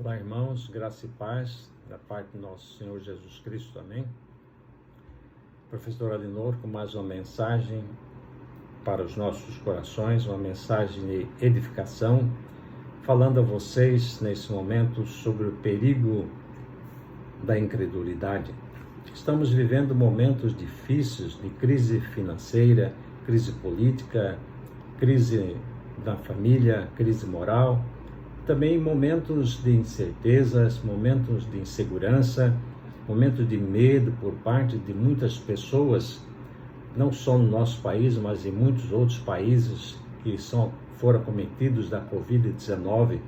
Olá, irmãos, graça e paz da parte do nosso Senhor Jesus Cristo, amém? Professor Alinor com mais uma mensagem para os nossos corações, uma mensagem de edificação, falando a vocês nesse momento sobre o perigo da incredulidade. Estamos vivendo momentos difíceis de crise financeira, crise política, crise da família, crise moral, também momentos de incertezas, momentos de insegurança, momentos de medo por parte de muitas pessoas, não só no nosso país, mas em muitos outros países que foram acometidos da Covid-19,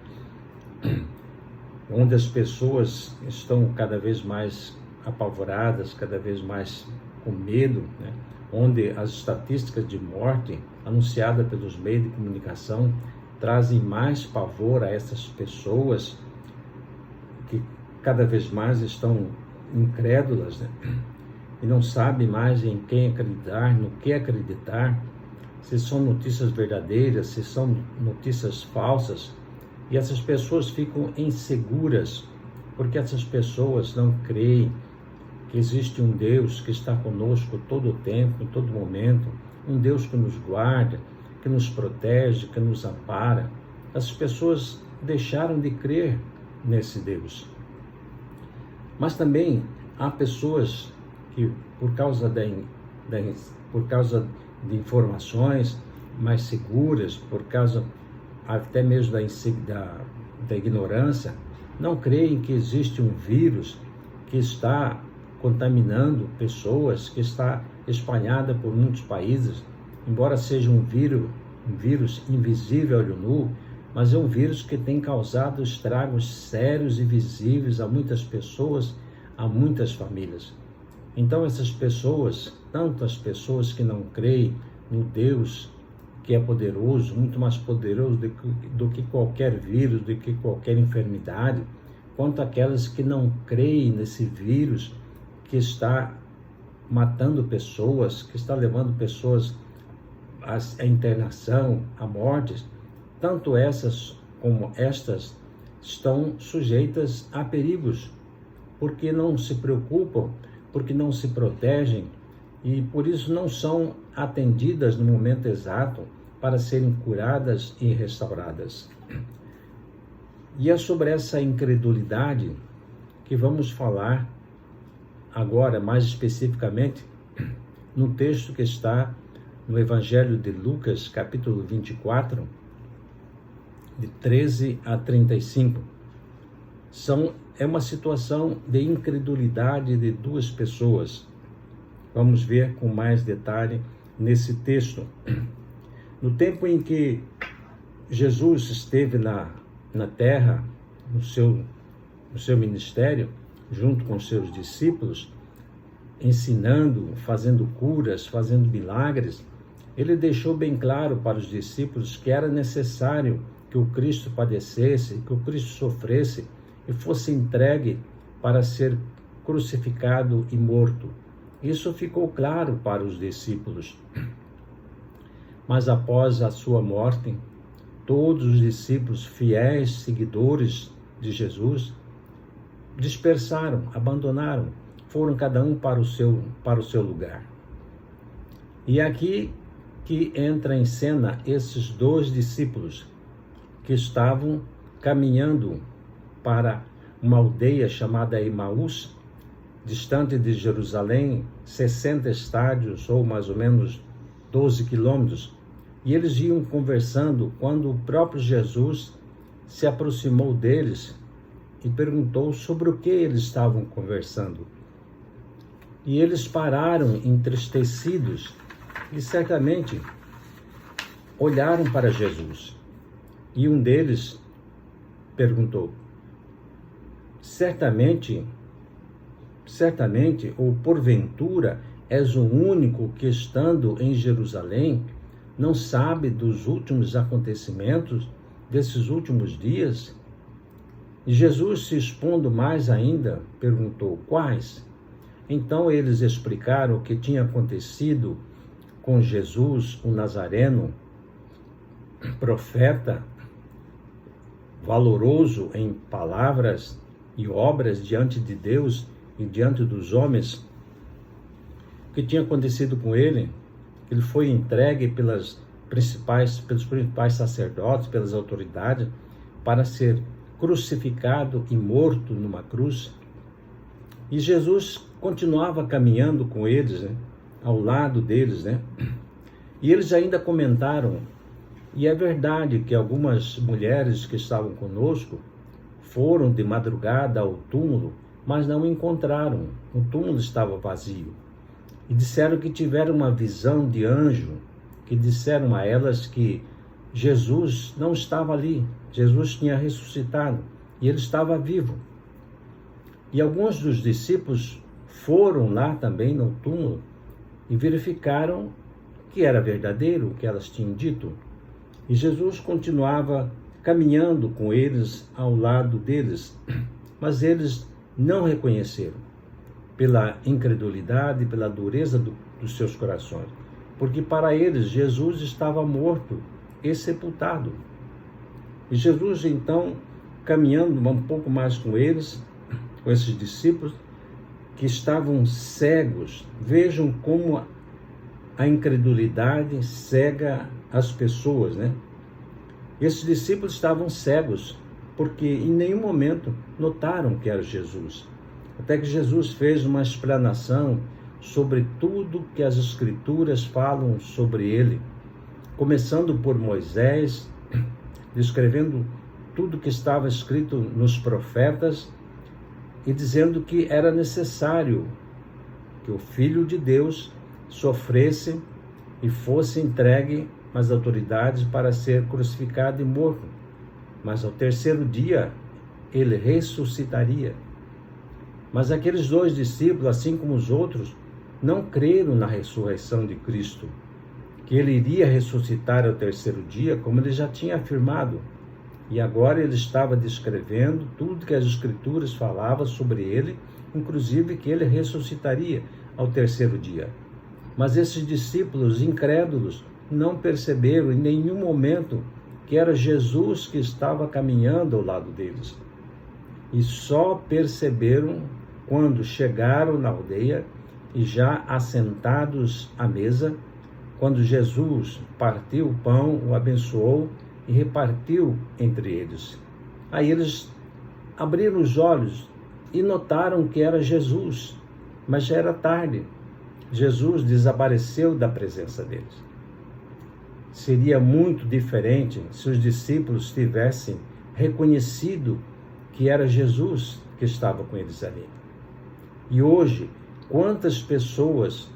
onde as pessoas estão cada vez mais apavoradas, cada vez mais com medo, né? Onde as estatísticas de morte anunciadas pelos meios de comunicação trazem mais pavor a essas pessoas que cada vez mais estão incrédulas, né? E não sabem mais em quem acreditar, no que acreditar, se são notícias verdadeiras, se são notícias falsas. E essas pessoas ficam inseguras, porque essas pessoas não creem que existe um Deus que está conosco todo o tempo, em todo momento, um Deus que nos guarda, que nos protege, que nos ampara. As pessoas deixaram de crer nesse Deus. Mas também há pessoas que, por causa de informações mais seguras, por causa até mesmo da ignorância, não creem que existe um vírus que está contaminando pessoas, que está espalhada por muitos países, embora seja um vírus invisível a olho nu, mas é um vírus que tem causado estragos sérios e visíveis a muitas pessoas, a muitas famílias. Então essas pessoas, tantas pessoas que não creem no Deus que é poderoso, muito mais poderoso do que qualquer vírus, do que qualquer enfermidade, quanto aquelas que não creem nesse vírus que está matando pessoas, que está levando pessoas à internação, à morte, tanto essas como estas estão sujeitas a perigos, porque não se preocupam, porque não se protegem e por isso não são atendidas no momento exato para serem curadas e restauradas. E é sobre essa incredulidade que vamos falar agora, mais especificamente, no texto que está no Evangelho de Lucas, capítulo 24, de 13 a 35. É uma situação de incredulidade de duas pessoas. Vamos ver com mais detalhe nesse texto. No tempo em que Jesus esteve na terra, no seu ministério, junto com seus discípulos, ensinando, fazendo curas, fazendo milagres, ele deixou bem claro para os discípulos que era necessário que o Cristo padecesse, que o Cristo sofresse e fosse entregue para ser crucificado e morto. Isso ficou claro para os discípulos. Mas após a sua morte, todos os discípulos fiéis, seguidores de Jesus, dispersaram, abandonaram, foram cada um para o seu lugar. E aqui que entra em cena esses dois discípulos que estavam caminhando para uma aldeia chamada Emaús, distante de Jerusalém, 60 estádios ou mais ou menos 12 quilômetros, e eles iam conversando quando o próprio Jesus se aproximou deles e perguntou sobre o que eles estavam conversando. E eles pararam entristecidos e certamente olharam para Jesus. E um deles perguntou: certamente, ou porventura, és o único que, estando em Jerusalém, não sabe dos últimos acontecimentos desses últimos dias? E Jesus, se expondo mais ainda, perguntou: quais? Então eles explicaram o que tinha acontecido com Jesus, o Nazareno, profeta, valoroso em palavras e obras diante de Deus e diante dos homens. O que tinha acontecido com ele? Ele foi entregue pelos principais sacerdotes, pelas autoridades, para ser crucificado e morto numa cruz. E Jesus continuava caminhando com eles, ao lado deles, E eles ainda comentaram, e é verdade que algumas mulheres que estavam conosco foram de madrugada ao túmulo, mas não encontraram, o túmulo estava vazio. E disseram que tiveram uma visão de anjo, que disseram a elas que Jesus não estava ali, Jesus tinha ressuscitado e ele estava vivo. E alguns dos discípulos foram lá também no túmulo e verificaram que era verdadeiro o que elas tinham dito. E Jesus continuava caminhando com eles, ao lado deles, mas eles não reconheceram, pela incredulidade, pela dureza dos seus corações, porque para eles Jesus estava morto e sepultado. E Jesus então, caminhando um pouco mais com eles, com esses discípulos que estavam cegos, vejam como a incredulidade cega as pessoas, Esses discípulos estavam cegos, porque em nenhum momento notaram que era Jesus. Até que Jesus fez uma explanação sobre tudo que as Escrituras falam sobre ele, começando por Moisés, descrevendo tudo que estava escrito nos profetas e dizendo que era necessário que o Filho de Deus sofresse e fosse entregue às autoridades para ser crucificado e morto, mas ao terceiro dia ele ressuscitaria. Mas aqueles dois discípulos, assim como os outros, não creram na ressurreição de Cristo, que ele iria ressuscitar ao terceiro dia, como ele já tinha afirmado. E agora ele estava descrevendo tudo que as Escrituras falavam sobre ele, inclusive que ele ressuscitaria ao terceiro dia. Mas esses discípulos incrédulos não perceberam em nenhum momento que era Jesus que estava caminhando ao lado deles. E só perceberam quando chegaram na aldeia e já assentados à mesa, quando Jesus partiu o pão, o abençoou e repartiu entre eles. Aí eles abriram os olhos e notaram que era Jesus, mas já era tarde. Jesus desapareceu da presença deles. Seria muito diferente se os discípulos tivessem reconhecido que era Jesus que estava com eles ali. E hoje, quantas pessoas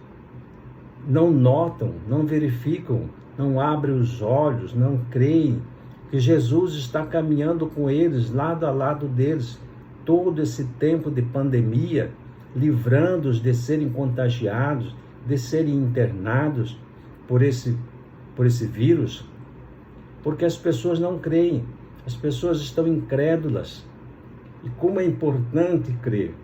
não notam, não verificam, não abrem os olhos, não creem que Jesus está caminhando com eles, lado a lado deles, todo esse tempo de pandemia, livrando-os de serem contagiados, de serem internados por esse vírus, porque as pessoas não creem, as pessoas estão incrédulas. E como é importante crer.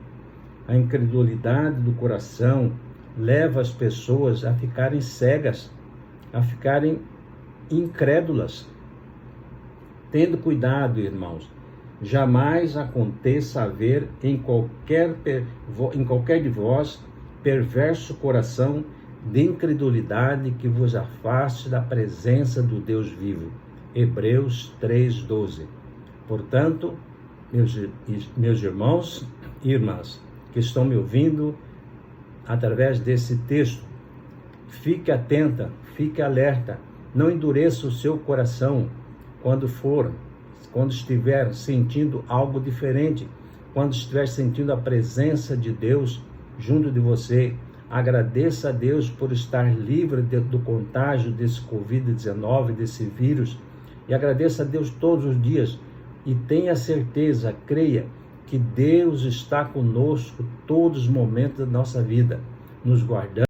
A incredulidade do coração leva as pessoas a ficarem cegas, a ficarem incrédulas. Tendo cuidado, irmãos, jamais aconteça haver em qualquer de vós perverso coração de incredulidade que vos afaste da presença do Deus vivo. Hebreus 3:12. Portanto, meus irmãos e irmãs que estão me ouvindo através desse texto, fique atenta, fique alerta, não endureça o seu coração quando estiver sentindo algo diferente, quando estiver sentindo a presença de Deus junto de você. Agradeça a Deus por estar livre do contágio desse Covid-19, desse vírus, e agradeça a Deus todos os dias, e tenha certeza, creia, que Deus está conosco todos os momentos da nossa vida, nos guardando.